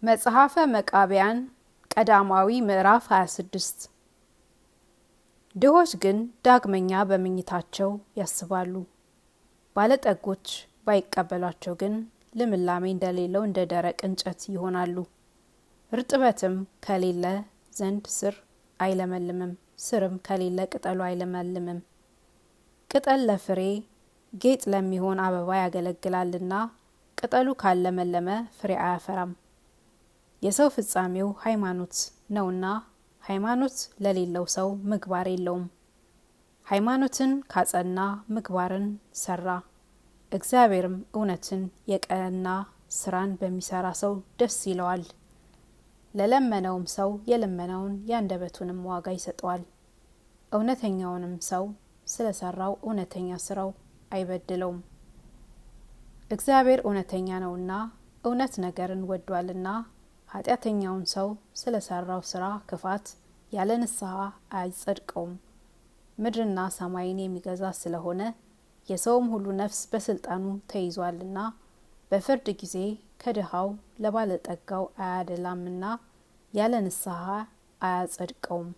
መጽሐፈ መቃብያን ቀዳማዊ ምዕራፍ 26 ድሆች ግን ዳግመኛ በመኝታቸው ያስባሉ። ባለጠጎች ባይቀበሏቸው ግን ልምላሜ እንደሌለው እንደ ደረቅ እንጨት ይሆናሉ። እርጥበትም ከሌለ ዘንድ ስር አይለመልምም፣ ስርም ከሌለ ቅጠሉ አይለመልምም። ቅጠል ለፍሬ ጌጥ ለሚሆን አበባ ያገለግላልና ቅጠሉ ካለመለመ ፍሬ አያፈራም። የሰው ፍጻሜው ሃይማኖት ነውና ሃይማኖት ለሌለው ሰው ምግባር የለውም። ሃይማኖትን ካጸና ምግባርን ሰራ። እግዚአብሔርም እውነትን የቀና ስራን በሚሰራ ሰው ደስ ይለዋል። ለለመነውም ሰው የልመናውን የአንደበቱንም ዋጋ ይሰጠዋል። እውነተኛውንም ሰው ስለሰራው እውነተኛ ስራው አይበድለውም። እግዚአብሔር እውነተኛ ነውና እውነት ነገርን ወዷልና ኃጢአተኛውን ሰው ስለሰራው ስራ ክፋት ያለ ንስሐ አይጸድቀውም። ምድርና ሰማይን የሚገዛ ስለሆነ የሰውም ሁሉ ነፍስ በስልጣኑ ተይዟልና በፍርድ ጊዜ ከድሃው ለባለጠጋው አያደላምና ያለ ንስሐ አያጸድቀውም።